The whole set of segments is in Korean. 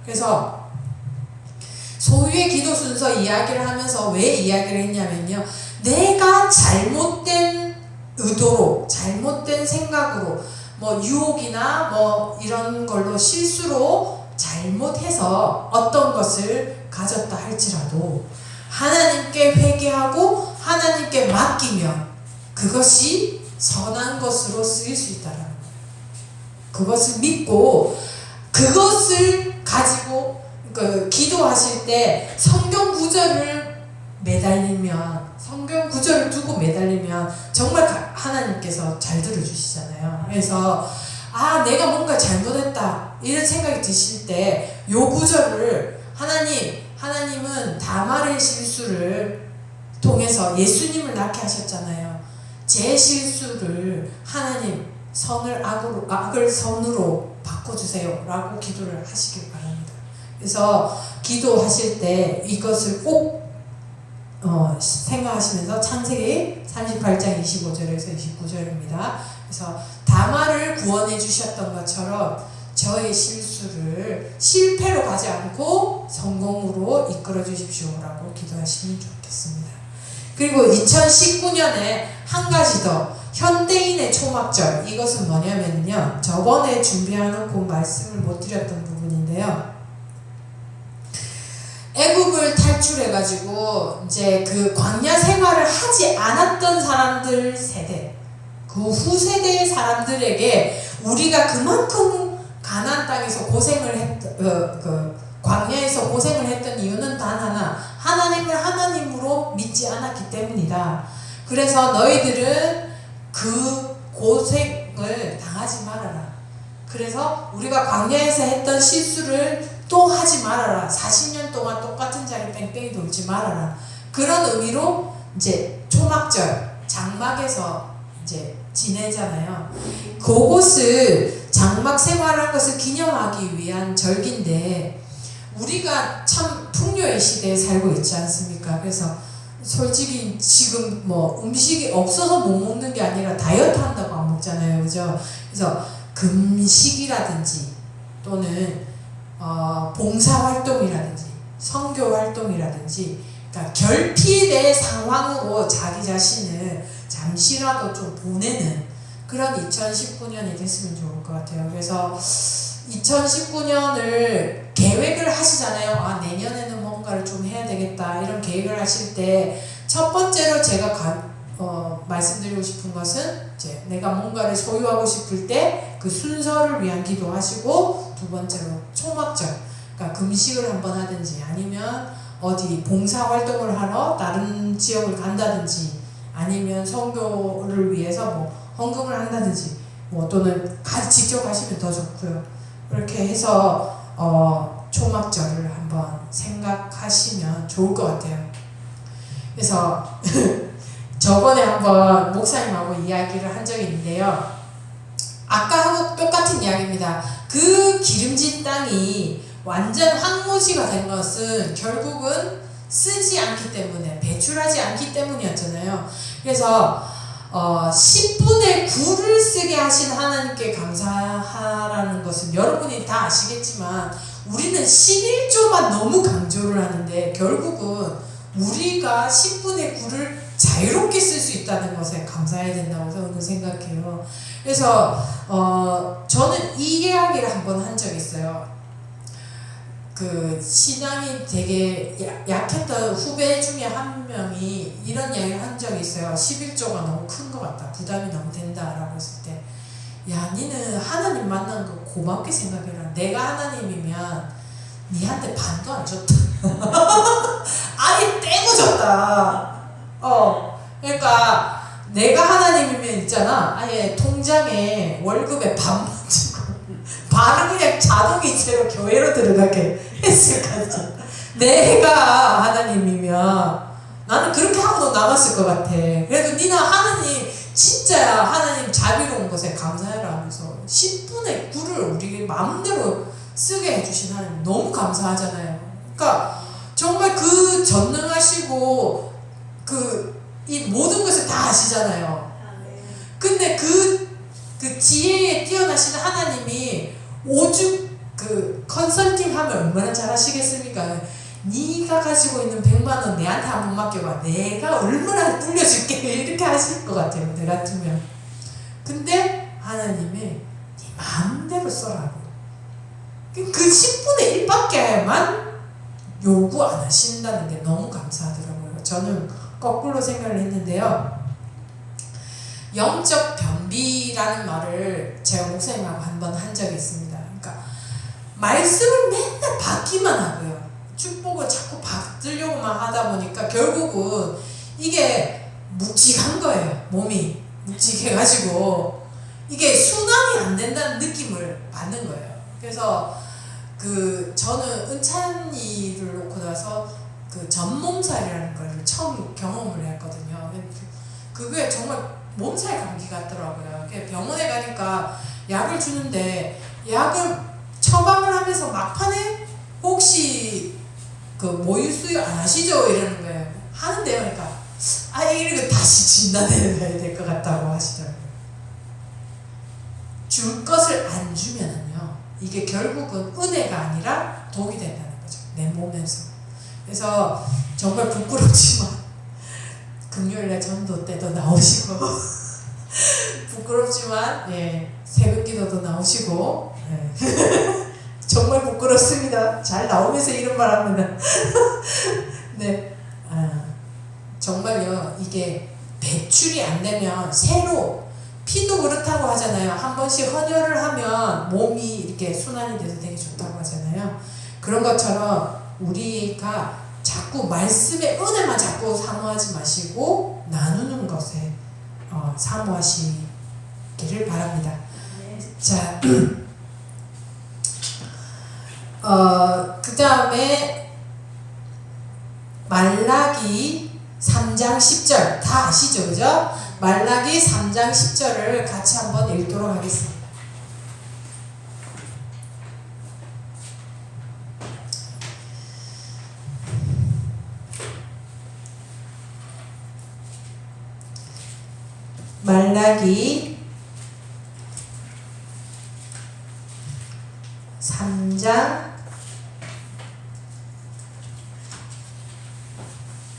그래서 소유의 기도 순서 이야기를 하면서 왜 이야기를 했냐면요, 내가 잘못된 의도로, 잘못된 생각으로, 뭐 유혹이나 뭐 이런 걸로 실수로 잘못해서 어떤 것을 가졌다 할지라도 하나님께 회개하고 하나님께 맡기면 그것이 선한 것으로 쓰일 수 있다는 거예요. 그것을 믿고 그것을 가지고 기도하실 때 성경 구절을 매달리면, 성경 구절을 두고 매달리면 정말 하나님께서 잘 들어주시잖아요. 그래서 내가 뭔가 잘못했다 이런 생각이 드실 때 요 구절을 하나님은 다말의 실수를 통해서 예수님을 낳게 하셨잖아요. 제 실수를 하나님 선을 악을 선으로 바꿔주세요 라고 기도를 하시길 바랍니다. 그래서 기도하실 때 이것을 꼭 생각하시면서 창세기 38장 25절에서 29절입니다. 그래서 다말을 구원해 주셨던 것처럼 저의 실수를 실패로 가지 않고 성공으로 이끌어 주십시오 라고 기도하시면 좋겠습니다. 그리고 2019년에 한 가지 더, 현대인의 초막절, 이것은 뭐냐면요, 저번에 준비해놓고 말씀을 못 드렸던 부분인데요, 애국을 탈출해가지고 이제 그 광야 생활을 하지 않았던 사람들 세대, 그 후세대의 사람들에게 우리가 그만큼 가나안 땅에서 고생을 광야에서 고생을 했던 이유는 단 하나, 하나님을 하나님으로 믿지 않았기 때문이다. 그래서 너희들은 그 고생을 당하지 말아라. 그래서 우리가 광야에서 했던 실수를 또 하지 말아라. 40년 동안 똑같은 자리 뺑뺑이 돌지 말아라. 그런 의미로 이제 초막절, 장막에서 이제 지내잖아요. 그곳을 장막 생활한 것을 기념하기 위한 절기인데 우리가 참 풍요의 시대에 살고 있지 않습니까? 그래서 솔직히 지금 뭐 음식이 없어서 못 먹는 게 아니라 다이어트 한다고 안 먹잖아요. 그죠? 그래서 금식이라든지 또는 봉사활동이라든지 선교활동이라든지, 그러니까 결핍의 상황으로 자기 자신을 잠시라도 좀 보내는 그런 2019년이 됐으면 좋을 것 같아요. 그래서 2019년을 계획을 하시잖아요. 내년에는 뭔가를 좀 해야 되겠다 이런 계획을 하실 때 첫 번째로 제가 말씀드리고 싶은 것은 이제 내가 뭔가를 소유하고 싶을 때 그 순서를 위한 기도하시고, 두 번째로 초막절, 그러니까 금식을 한번 하든지 아니면 어디 봉사활동을 하러 다른 지역을 간다든지 아니면 선교를 위해서 뭐 헌금을 한다든지 뭐 또는 직접 하시면 더 좋고요. 그렇게 해서 초막절을 한번 생각하시면 좋을 것 같아요. 그래서 저번에 한번 목사님하고 이야기를 한 적이 있는데요, 아까하고 똑같은 이야기입니다. 그 기름진 땅이 완전 황무지가 된 것은 결국은 쓰지 않기 때문에, 배출하지 않기 때문이었잖아요. 그래서 10분의 9를 쓰게 하신 하나님께 감사하라는 것은 여러분이 다 아시겠지만 우리는 11조만 너무 강조를 하는데 결국은 우리가 10분의 9를 자유롭게 쓸 수 있다는 것에 감사해야 된다고 저는 생각해요. 그래서 저는 이 이야기를 한번 한 적이 있어요. 그 신앙이 되게 약했던 후배 중에 한 명이 이런 이야기를 한 적이 있어요. 11조가 너무 큰 것 같다, 부담이 너무 된다라고 했을 때, 야, 니는 하나님 만난 거 고맙게 생각해라. 내가 하나님이면 니한테 반도 안 줬다. 아예 떼고 줬다. 그러니까 내가 하나님이면 있잖아, 아예 통장에 월급에 반만 주고 반은 그냥 자동이체로 교회로 들어가게 했을 것 같아. 내가 하나님이면 나는 그렇게 하고도 남았을 것 같아. 그래도 니는 하나님 진짜야, 하나님 자비로운 것에 감사해라 하면서 10분의 9를 우리 마음대로 쓰게 해주신 하나님 너무 감사하잖아요. 그러니까 정말 그 전능하시고 이 모든 것을 다 아시잖아요. 근데 그 지혜에 뛰어나신 하나님이 오죽 그 그 컨설팅 하면 얼마나 잘하시겠습니까? 네가 가지고 있는 100만 원 내한테 한번 맡겨봐. 내가 얼마나 불려줄게. 이렇게 하실 것 같아요. 내 같으면. 근데 하나님이 네 마음대로 써라고. 그 10분의 1밖에만 요구 안 하신다는 게 너무 감사하더라고요. 저는 거꾸로 생각을 했는데요. 영적 변비라는 말을 제가 목사님하고 한번 한 적이 있습니다. 그러니까 말씀을 맨날 받기만 하고요. 축복을 자꾸 받으려고만 하다 보니까 결국은 이게 묵직한 거예요. 몸이 묵직해가지고 이게 순환이 안 된다는 느낌을 받는 거예요. 그래서 저는 은찬이를 놓고 나서 그 전몸살이라는 걸 처음 경험을 했거든요. 그게 정말 몸살 감기 같더라고요. 병원에 가니까 약을 주는데 약을 처방을 하면서 막판에 혹시 그 모유 수유 안 하시죠? 이러는 거예요. 하는데요. 그러니까 이렇게 다시 진단해야 될 것 같다고 하시더라고요. 줄 것을 안 주면은요, 이게 결국은 은혜가 아니라 독이 된다는 거죠. 내 몸에서. 그래서 정말 부끄럽지만 금요일날 전도 때도 나오시고 부끄럽지만 새벽기도도 나오시고 정말 부끄럽습니다. 잘 나오면서 이런 말 하면 네, 정말요, 이게 배출이 안 되면 새로 피도 그렇다고 하잖아요. 한 번씩 헌혈을 하면 몸이 이렇게 순환이 돼서 되게 좋다고 하잖아요. 그런 것처럼 우리가 자꾸 말씀의 은혜만 자꾸 사모하지 마시고 나누는 것에 사모하시기를 바랍니다. 자, 그 다음에 말라기 3장 10절 다 아시죠? 그죠? 말라기 3장 10절을 같이 한번 읽도록 하겠습니다. 말라기 3장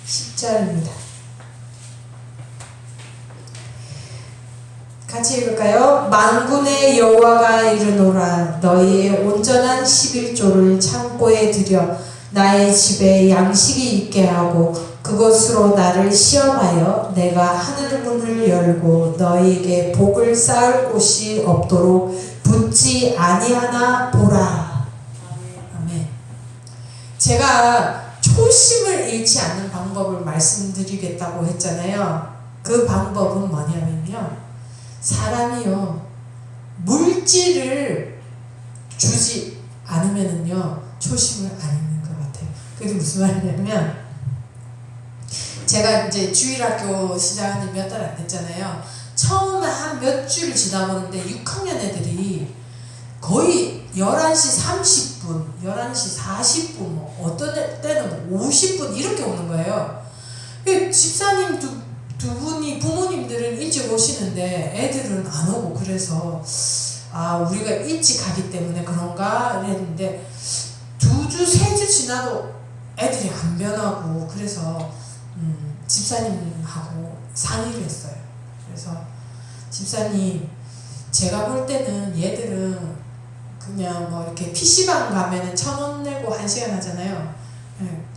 10절입니다. 같이 읽을까요? 만군의 여호와가 이르노라. 너희의 온전한 11조를 창고에 들여 나의 집에 양식이 있게 하고 그것으로 나를 시험하여 내가 하늘 문을 열고 너희에게 복을 쌓을 곳이 없도록 붙지 아니하나 보라. 아멘. 제가 초심을 잃지 않는 방법을 말씀드리겠다고 했잖아요. 그 방법은 뭐냐면요, 사람이요 물질을 주지 않으면은요 초심을 안 잃는 것 같아요. 그게 무슨 말이냐면, 제가 이제 주일학교 시작한 지 몇 달 안 됐잖아요. 처음에 한 몇 주를 지나보는데 6학년 애들이 거의 11시 30분, 11시 40분, 뭐 어떤 때는 50분 이렇게 오는 거예요. 집사님 두 분이, 부모님들은 일찍 오시는데 애들은 안 오고, 그래서 우리가 일찍 가기 때문에 그런가 이랬는데 2주, 3주 지나도 애들이 안 변하고, 그래서 집사님하고 상의를 했어요. 그래서 집사님, 제가 볼 때는 얘들은 그냥 뭐 이렇게 PC방 가면은 1,000원 내고 1시간 하잖아요.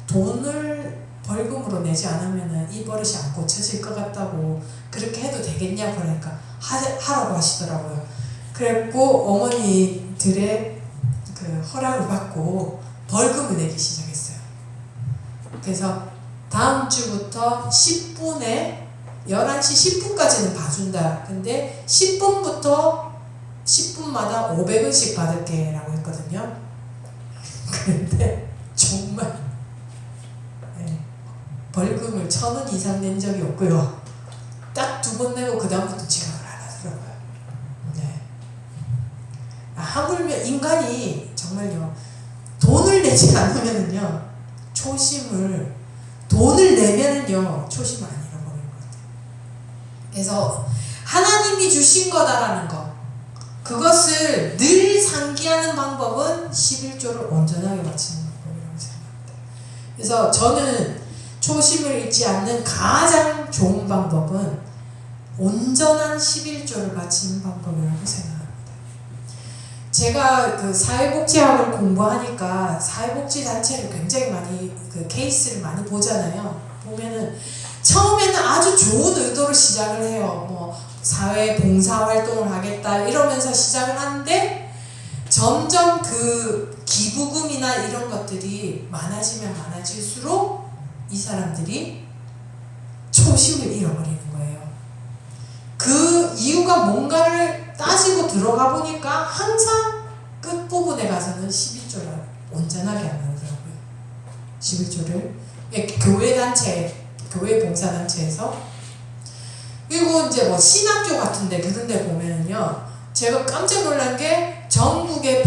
돈을 벌금으로 내지 않으면은 이 버릇이 안 고쳐질 것 같다고, 그렇게 해도 되겠냐 그러니까 하라고 하시더라고요. 그랬고 어머니들의 그 허락을 받고 벌금을 내기 시작했어요. 그래서 다음 주부터 10분에 11시 10분까지는 봐준다. 근데 10분부터 10분마다 500원씩 받을게 라고 했거든요. 근데 정말 벌금을 1,000원 이상 낸 적이 없고요. 딱 2번 내고 그 다음부터 지각을 안 하더라고요. 네. 하물며 인간이 정말요, 돈을 내지 않으면은요 돈을 내면은요 초심을 안 잃어버리는 것 같아요. 그래서 하나님이 주신 거다라는 거, 그것을 늘 상기하는 방법은 11조를 온전하게 바치는 방법이라고 생각합니다. 그래서 저는 초심을 잃지 않는 가장 좋은 방법은 온전한 11조를 바치는 방법이라고 생각합니다. 제가 그 사회복지학을 공부하니까 사회복지 단체를 굉장히 많이 그 케이스를 많이 보잖아요. 보면은 처음에는 아주 좋은 의도로 시작을 해요. 뭐 사회 봉사 활동을 하겠다 이러면서 시작을 하는데 점점 그 기부금이나 이런 것들이 많아지면 많아질수록 이 사람들이 초심을 잃어버리는 거예요. 그 이유가 뭔가를 따지고 들어가 보니까 항상 끝부분에 가서는 11조를 온전하게 안 하더라고요. 11조를 교회 단체, 교회 봉사단체에서. 그리고 이제 뭐 신학교 같은데 그런 데 보면은요, 제가 깜짝 놀란 게 전국의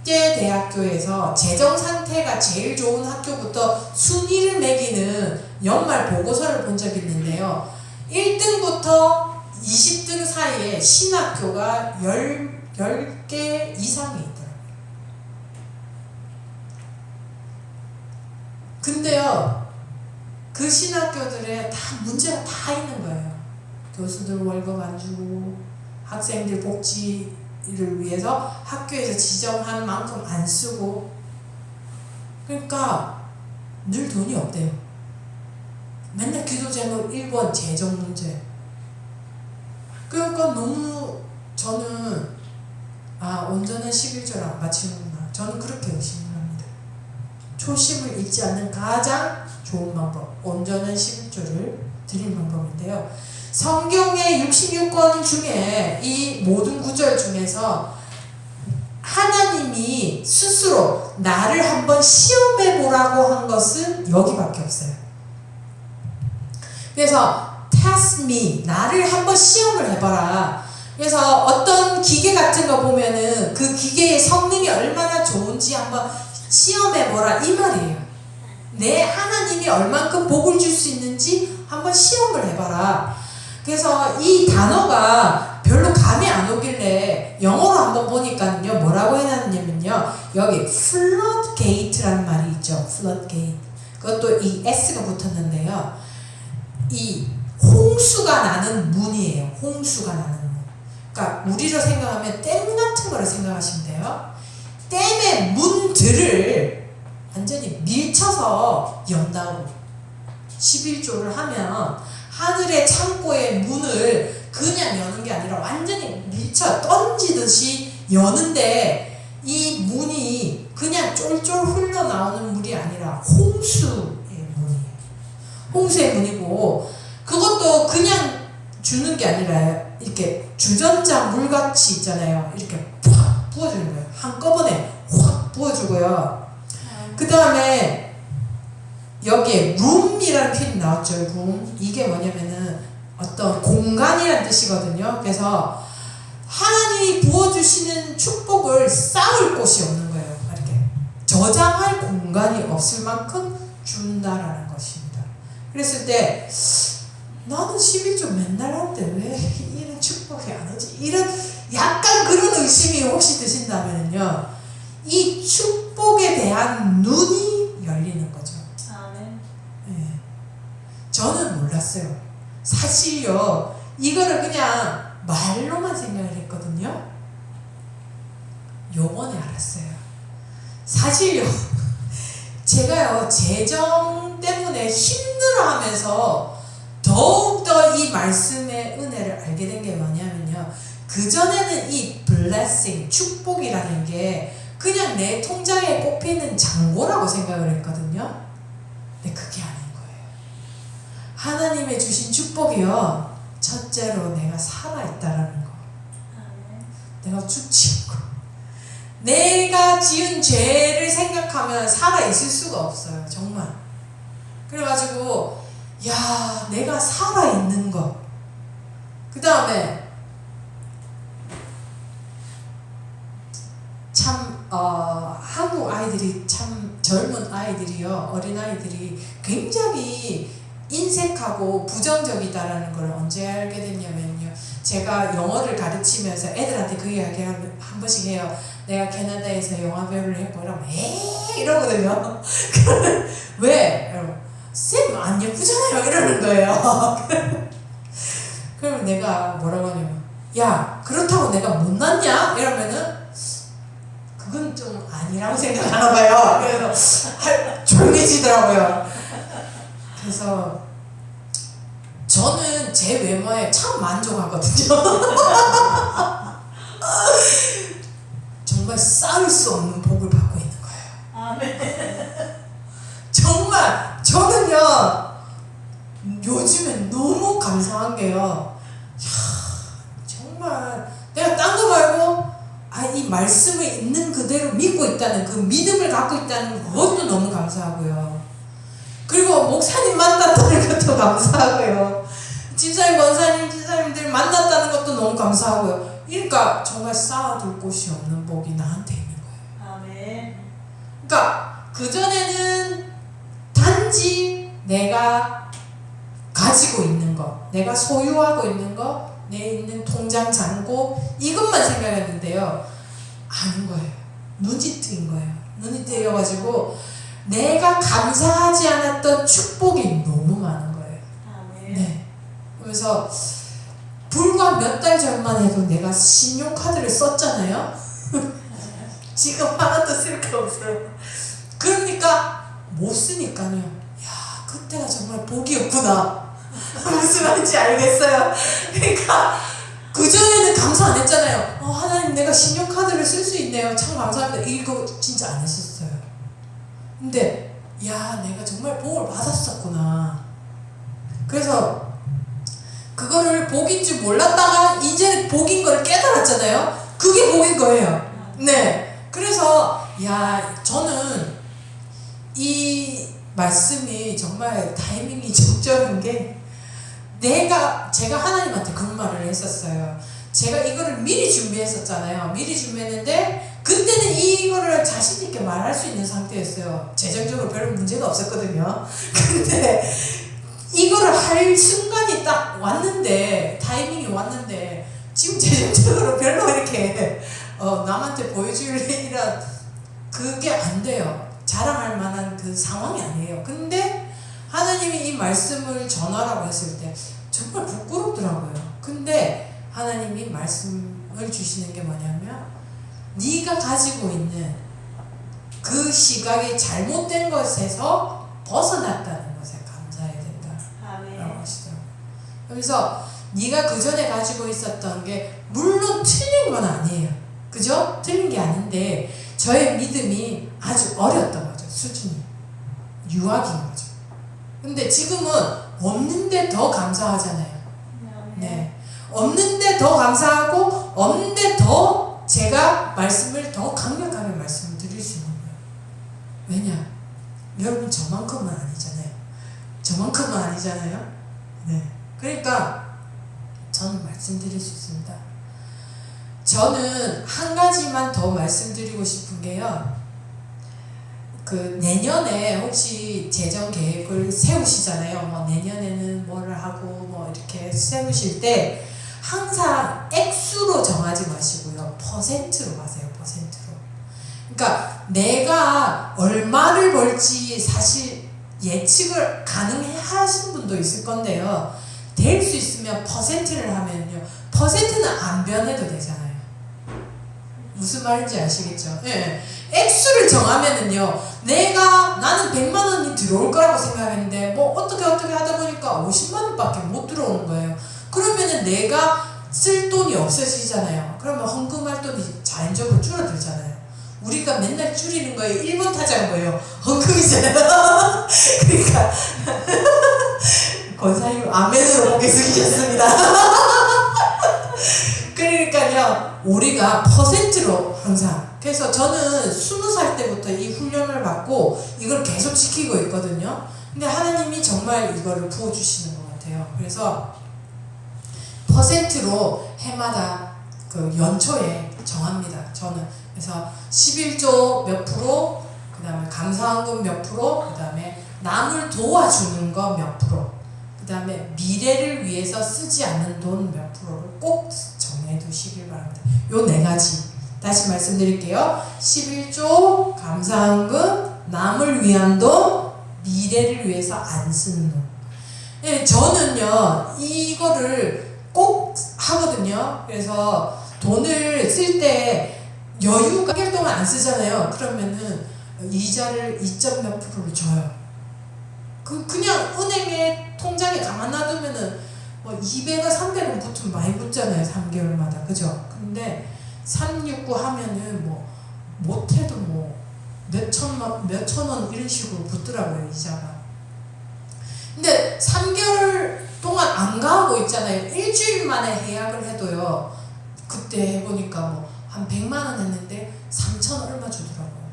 100개 대학교에서 재정 상태가 제일 좋은 학교부터 순위를 매기는 연말 보고서를 본 적이 있는데요. 1등부터 20등 사이에 신학교가 10개 이상이 있더라고요. 근데요, 그 신학교들에 다 문제가 다 있는 거예요. 교수들 월급 안 주고, 학생들 복지를 위해서 학교에서 지정한 만큼 안 쓰고, 그러니까 늘 돈이 없대요. 맨날 기도 제목 1번 재정 문제. 그러니까 너무 저는 온전한 11조를 안 바치는구나. 저는 그렇게 의심을 합니다. 초심을 잃지 않는 가장 좋은 방법, 온전한 11조를 드린 방법인데요. 성경의 66권 중에 이 모든 구절 중에서 하나님이 스스로 나를 한번 시험해 보라고 한 것은 여기밖에 없어요. 그래서 test me, 나를 한번 시험을 해봐라. 그래서 어떤 기계 같은 거 보면은 그 기계의 성능이 얼마나 좋은지 한번 시험해보라 이 말이에요. 내 하나님이 얼만큼 복을 줄 수 있는지 한번 시험을 해봐라. 그래서 이 단어가 별로 감이 안 오길래 영어로 한번 보니까요, 뭐라고 해놨냐면요, 여기 floodgate라는 말이 있죠. floodgate. 그것도 이 S가 붙었는데요, 이 홍수가 나는 문이에요. 홍수가 나는 문. 그러니까 우리로 생각하면 댐 같은 거를 생각하시면 돼요. 댐의 문들을 완전히 밀쳐서 연다고. 11조를 하면 하늘의 창고의 문을 그냥 여는 게 아니라 완전히 밀쳐 던지듯이 여는데, 이 문이 그냥 쫄쫄 흘러나오는 물이 아니라 홍수의 문이에요. 홍수의 문이고, 그것도 그냥 주는 게 아니라 이렇게 주전자 물같이 있잖아요. 이렇게 팍 부어주는 거예요. 한꺼번에 확 부어주고요. 그 다음에 여기에 room이라는 표현이 나왔죠. room. 이게 뭐냐면은 어떤 공간이라는 뜻이거든요. 그래서 하나님이 부어주시는 축복을 쌓을 곳이 없는 거예요. 이렇게 저장할 공간이 없을 만큼 준다라는 것입니다. 그랬을 때 나는 11조 맨날 하는데 왜 이런 축복이 안 오지? 이런 약간 그런 의심이 혹시 드신다면요, 이 축복에 대한 눈이 열리는 거죠. 네. 저는 몰랐어요. 사실요, 이거를 그냥 말로만 생각을 했거든요. 요번에 알았어요. 사실요, 제가요, 재정 때문에 힘들어하면서 더욱더 이 말씀의 은혜를 알게 된 게 뭐냐면요, 그전에는 이 blessing, 축복이라는 게 그냥 내 통장에 꼽히는 잔고라고 생각을 했거든요. 근데 그게 아닌 거예요. 하나님의 주신 축복이요, 첫째로 내가 살아있다라는 거, 내가 죽지 않고, 내가 지은 죄를 생각하면 살아있을 수가 없어요. 정말. 그래가지고 야, 내가 살아있는 것. 그 다음에 참 한국 아이들이, 참 젊은 아이들이요, 어린 아이들이 굉장히 인색하고 부정적이다라는 걸 언제 알게 됐냐면요, 제가 영어를 가르치면서 애들한테 그 이야기 한 번씩 해요. 내가 캐나다에서 영화 배우를 했고 이러면 에이 이러거든요. 왜? 쌤 안 예쁘잖아요 이러는 거예요. 그러면 내가 뭐라고 하냐면 야 그렇다고 내가 못났냐? 이러면은 그건 좀 아니라고 생각하나 봐요. 그래서 조용해지더라고요. 그래서 저는 제 외모에 참 만족하거든요. 정말 쌓을 수 없는 복을 받고 있는 거예요. 아멘. 정말 저는요 요즘에 너무 감사한 게요. 정말 내가 딴 거 말고 이 말씀을 있는 그대로 믿고 있다는 그 믿음을 갖고 있다는 그것도 너무 감사하고요. 그리고 목사님 만났다는 것도 감사하고요. 집사님, 권사님, 집사님들 만났다는 것도 너무 감사하고요. 그러니까 정말 쌓아둘 곳이 없는 복이 나한테 있는 거예요. 아멘. 그러니까 그전에는 단지 내가 가지고 있는 거, 내가 소유하고 있는 거, 내 있는 통장 잔고 이것만 생각했는데요. 아닌 거예요. 눈이 트인 거예요. 눈이 뜨여가지고 내가 감사하지 않았던 축복이 너무 많은 거예요. 아멘. 네. 그래서 불과 몇 달 전만 해도 내가 신용카드를 썼잖아요. 지금 하나도 쓸 게 없어요. 그러니까 못 쓰니까요. 야, 그때가 정말 복이었구나. 무슨 말인지 알겠어요. 그러니까 그전에는 감사 안 했잖아요. 하나님 내가 신용카드를 쓸 수 있네요. 참 감사합니다. 이거 진짜 안 했었어요. 근데 야 내가 정말 복을 받았었구나. 그래서 그거를 복인 줄 몰랐다가 이제 복인 걸 깨달았잖아요. 그게 복인 거예요. 네. 그래서 야 저는 이 말씀이 정말 타이밍이 적절한 게 제가 하나님한테 그런 말을 했었어요. 제가 이거를 미리 준비했었잖아요. 미리 준비했는데 그때는 이거를 자신 있게 말할 수 있는 상태였어요. 재정적으로 별로 문제가 없었거든요. 근데 이거를 할 순간이 딱 왔는데 타이밍이 왔는데 지금 재정적으로 별로 이렇게 남한테 보여줄 일이라 그게 안 돼요. 자랑할 만한 그 상황이 아니에요. 근데 하나님이 이 말씀을 전하라고 했을 때 정말 부끄럽더라고요. 근데 하나님이 말씀을 주시는 게 뭐냐면 네가 가지고 있는 그 시각이 잘못된 것에서 벗어났다는 것에 감사해야 된다라고 하시더라고요. 그래서 네가 그 전에 가지고 있었던 게 물론 틀린 건 아니에요. 그죠? 틀린 게 아닌데 저의 믿음이 아주 어렸던 거죠. 수준이 유학인 거죠. 근데 지금은 없는데 더 감사하잖아요. 네, 없는데 더 감사하고 없는데 더 제가 말씀을 더 강력하게 말씀을 드릴 수 있는 거예요. 왜냐? 여러분 저만큼은 아니잖아요. 저만큼은 아니잖아요. 네, 그러니까 저는 말씀드릴 수 있습니다. 저는 한 가지만 더 말씀드리고 싶은 게요. 그 내년에 혹시 재정 계획을 세우시잖아요. 뭐 내년에는 뭐를 하고 뭐 이렇게 세우실 때 항상 액수로 정하지 마시고요. 퍼센트로 가세요. 퍼센트로. 그러니까 내가 얼마를 벌지 사실 예측을 가능해 하신 분도 있을 건데요. 될 수 있으면 퍼센트를 하면요. 퍼센트는 안 변해도 되잖아요. 무슨 말인지 아시겠죠? 예. 액수를 정하면은요, 나는 100만 원이 들어올 거라고 생각했는데, 뭐, 어떻게 하다 보니까 50만 원밖에 못 들어오는 거예요. 그러면은 내가 쓸 돈이 없어지잖아요. 그러면 헌금할 돈이 자연적으로 줄어들잖아요. 우리가 맨날 줄이는 거에 1번 타자인 거예요. 헌금이잖아요. 그러니까, 권사님, 아멘으로 고개 숙이셨습니다. 그러니까요, 우리가 퍼센트로 항상. 그래서 저는 20살 때부터 이 훈련을 받고 이걸 계속 지키고 있거든요. 근데 하나님이 정말 이거를 부어주시는 것 같아요. 그래서 퍼센트로 해마다 그 연초에 정합니다. 저는. 그래서 11조 몇 프로, 그 다음에 감사헌금 몇 프로, 그 다음에 남을 도와주는 거 몇 프로. 그 다음에 미래를 위해서 쓰지 않는 돈 몇 프로를 꼭 정해두시길 바랍니다. 요 4가지 다시 말씀드릴게요. 11조 감사헌금, 남을 위한 돈, 미래를 위해서 안 쓰는 돈. 예, 저는요 이거를 꼭 하거든요. 그래서 돈을 쓸 때 여유가 1개월 동안 안 쓰잖아요. 그러면은 이자를 2점 몇 프로를 줘요. 그냥 은행에 통장에 가만 놔두면은 뭐 200원, 300원 붙으면 많이 붙잖아요. 3개월마다. 그죠? 근데 369 하면은 뭐 못해도 뭐 몇천 원 이런 식으로 붙더라고요. 이자가. 근데 3개월 동안 안 가고 있잖아요. 일주일 만에 예약을 해도요. 그때 해보니까 뭐 한 100만 원 했는데 3천 얼마 주더라고요.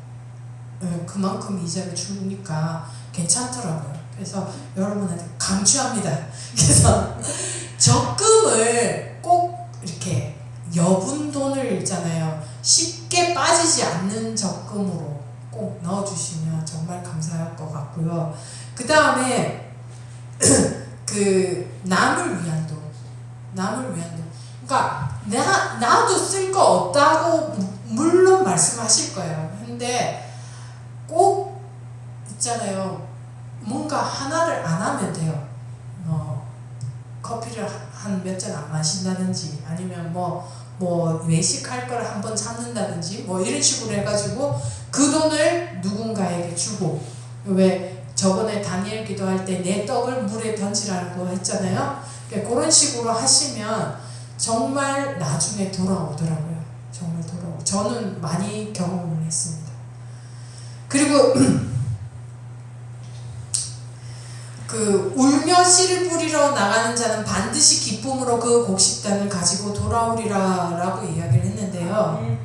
네, 그만큼 이자를 주니까 괜찮더라고요. 그래서 여러분한테 강추합니다. 그래서 적금을 꼭 이렇게 여분 돈을 있잖아요. 쉽게 빠지지 않는 적금으로 꼭 넣어주시면 정말 감사할 것 같고요. 그 다음에 그 남을 위한 돈, 남을 위한 돈. 그러니까 나도 쓸 거 없다고 물론 말씀하실 거예요. 근데 꼭 있잖아요. 뭔가 하나를 안 하면 돼요. 커피를 한 몇 잔 안 마신다든지 아니면 뭐 외식할 걸 한번 참는다든지 뭐 이런 식으로 해가지고 그 돈을 누군가에게 주고, 왜 저번에 다니엘 기도할 때 내 떡을 물에 던지라고 했잖아요. 그런 식으로 하시면 정말 나중에 돌아오더라고요. 정말 돌아오고 저는 많이 경험을 했습니다. 그리고 그 울며 씨를 뿌리러 나가는 자는 반드시 기쁨으로 그 곡식단을 가지고 돌아오리라 라고 이야기를 했는데요.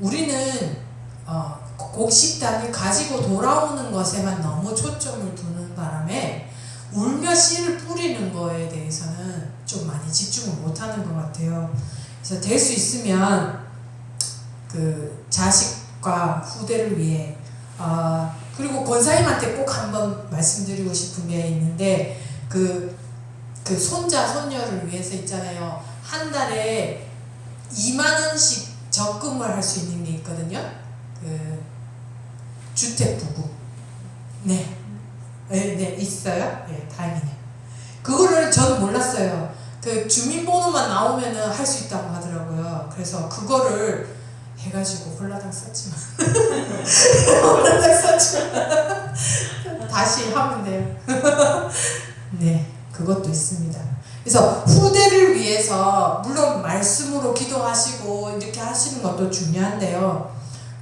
우리는 곡식단을 가지고 돌아오는 것에만 너무 초점을 두는 바람에 울며 씨를 뿌리는 거에 대해서는 좀 많이 집중을 못하는 것 같아요. 그래서 될 수 있으면 그 자식과 후대를 위해 그리고 권사님한테 꼭 한번 말씀드리고 싶은 게 있는데 그 손자 손녀를 위해서 있잖아요. 한 달에 2만 원씩 적금을 할 수 있는 게 있거든요. 그 주택부부. 네, 있어요. 네, 다행이네. 그거를 저는 몰랐어요. 그 주민번호만 나오면은 할 수 있다고 하더라고요. 그래서 그거를 해가지고 홀라당 썼지만 다시 하면 돼요. 네, 그것도 있습니다. 그래서 후대를 위해서 물론 말씀으로 기도하시고 이렇게 하시는 것도 중요한데요.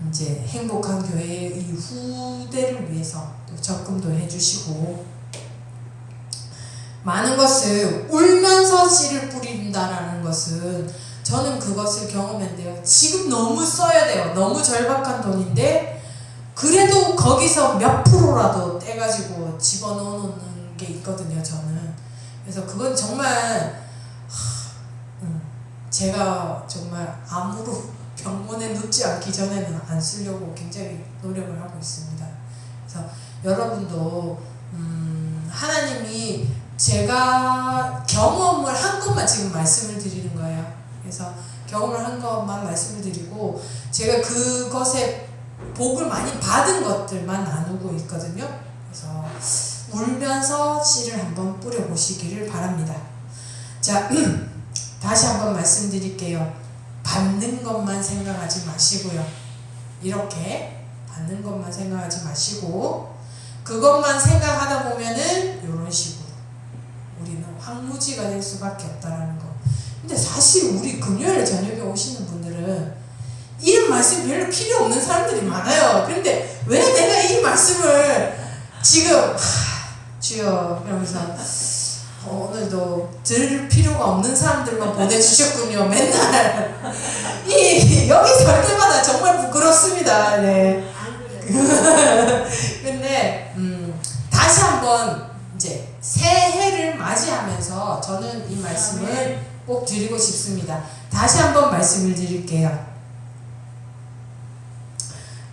이제 행복한 교회의 이 후대를 위해서 또 적금도 해주시고, 많은 것을 울면서 씨를 뿌린다라는 것은 저는 그것을 경험했는데요. 지금 너무 써야 돼요. 너무 절박한 돈인데 그래도 거기서 몇 프로라도 떼가지고 집어넣는 게 있거든요. 저는. 그래서 그건 정말 제가 정말 암으로 병원에 눕지 않기 전에는 안 쓰려고 굉장히 노력을 하고 있습니다. 그래서 여러분도 하나님이 제가 경험을 한 것만 지금 말씀을 드리는 거예요. 그래서 경험을 한 것만 말씀을 드리고 제가 그것에 복을 많이 받은 것들만 나누고 있거든요. 그래서 울면서 씨를 한번 뿌려보시기를 바랍니다. 자, 다시 한번 말씀드릴게요. 받는 것만 생각하지 마시고요. 이렇게 받는 것만 생각하지 마시고 그것만 생각하다 보면은 이런 식으로 우리는 황무지가 될 수밖에 없다라는 거. 근데 사실 우리 금요일 저녁에 오시는 분들은 이런 말씀 별로 필요 없는 사람들이 많아요. 그런데 왜 내가 이 말씀을 지금 주여 이러면서 오늘도 들을 필요가 없는 사람들만 보내주셨군요. 맨날 여기 설 때마다 정말 부끄럽습니다. 네. 근데 다시 한번 이제 새해를 맞이하면서 저는 이 말씀을 꼭 드리고 싶습니다. 다시 한번 말씀을 드릴게요.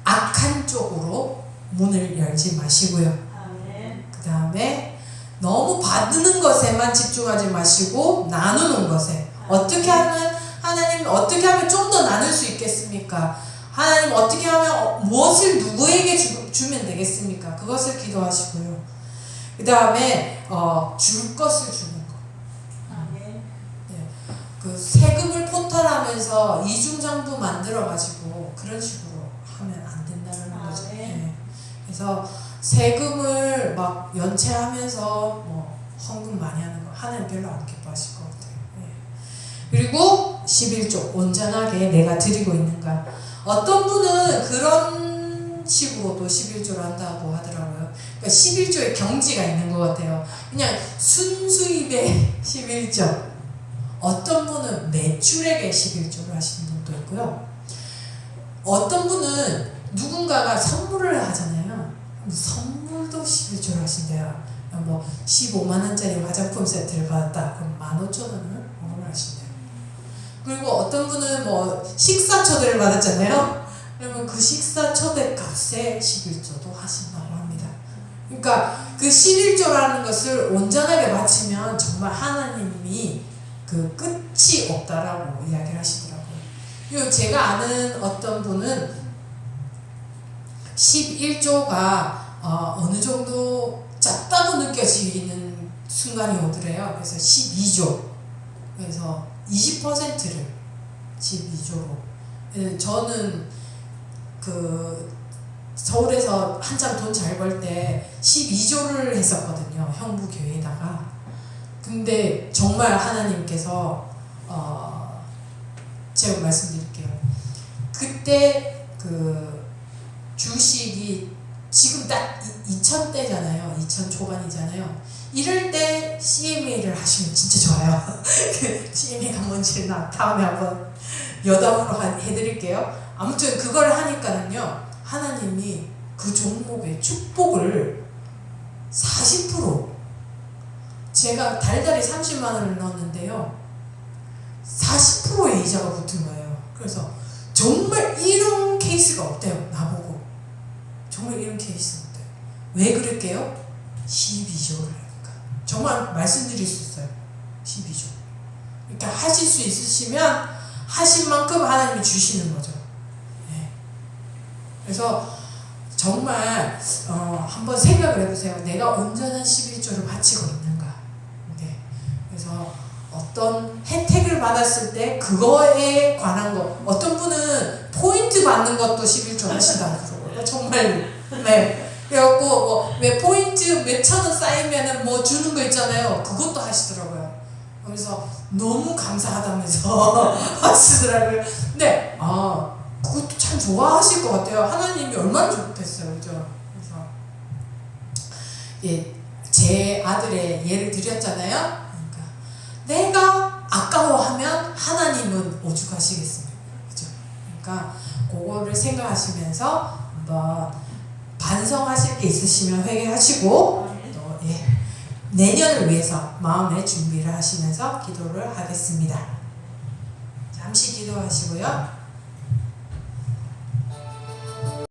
악한 쪽으로 문을 열지 마시고요. 그 다음에 너무 받는 것에만 집중하지 마시고 나누는 것에 어떻게 하면 하나님 어떻게 하면 좀 더 나눌 수 있겠습니까? 하나님 어떻게 하면 무엇을 누구에게 주면 되겠습니까? 그것을 기도하시고요. 그 다음에 줄 것을 주는 것. 네. 그 세금을 포탈하면서 이중장부 만들어가지고 그런 식으로 하면 안 된다는 거죠. 네. 그래서 세금을 막 연체하면서 뭐 헌금 많이 하는 거 하나님 별로 안 기뻐하실 것 같아요. 네. 그리고 11조 온전하게 내가 드리고 있는가. 어떤 분은 그런 식으로도 11조를 한다고 하더라고요. 그러니까 11조의 경지가 있는 것 같아요. 그냥 순수입의 11조. 어떤 분은 매출액의 11조를 하시는 분도 있고요. 어떤 분은 누군가가 선물을 하잖아요. 선물도 11조를 하신대요. 뭐 15만원짜리 화장품 세트를 받았다. 그럼 15,000원을 하신대요. 그리고 어떤 분은 뭐 식사 초대를 받았잖아요. 그러면 그 식사 초대 값에 11조도 하신다고 합니다. 그러니까 그 11조라는 것을 온전하게 바치면 정말 하나님이 그 끝이 없다라고 이야기를 하시더라고요. 그리고 제가 아는 어떤 분은 11조가 어느 정도 작다고 느껴지는 순간이 오더래요. 그래서 12조. 그래서 20%를 12조로. 저는 그 서울에서 한참 돈 잘 벌 때 12조를 했었거든요. 형부교회에다가. 근데 정말 하나님께서 제가 말씀드릴게요. 그때 그 주식이 지금 딱 2000대잖아요. 2000 초반이잖아요. 이럴 때 CMA를 하시면 진짜 좋아요. CMA가 뭔지 다음에 한번 여담으로 해드릴게요. 아무튼 그걸 하니까는요, 하나님이 그 종목의 축복을 40% 제가 달달이 30만 원을 넣었는데요, 40%의 이자가 붙은 거예요. 그래서 정말 이런 케이스가 없대요. 나보고 정말 이런 케이스 없대요. 왜 그럴게요? 12조를 하니까. 정말 말씀드릴 수 있어요. 12조. 그러니까 하실 수 있으시면 하신 만큼 하나님이 주시는 거죠. 네. 그래서 정말 한번 생각을 해보세요. 내가 온전한 11조를 바치고 있는가. 네. 그래서 어떤 혜택을 받았을 때 그거에 관한 거. 어떤 분은 포인트 받는 것도 11조 하신다고 그러고요. 정말. 네. 그래갖고 뭐 왜 포인트 몇천 원 쌓이면은 뭐 주는 거 있잖아요. 그것도 하시더라고요. 그래서 너무 감사하다면서 하시더라고요. 근데 그것도 참 좋아하실 것 같아요. 하나님이 얼마나 좋겠어요, 그죠? 그래서 예, 제 아들의 예를 드렸잖아요. 그러니까 내가 아까워하면 하나님은 오죽하시겠습니까, 그죠? 그러니까 그거를 생각하시면서 한번 반성하실 게 있으시면 회개하시고 또 내년을 위해서 마음의 준비를 하시면서 기도를 하겠습니다. 잠시 기도하시고요.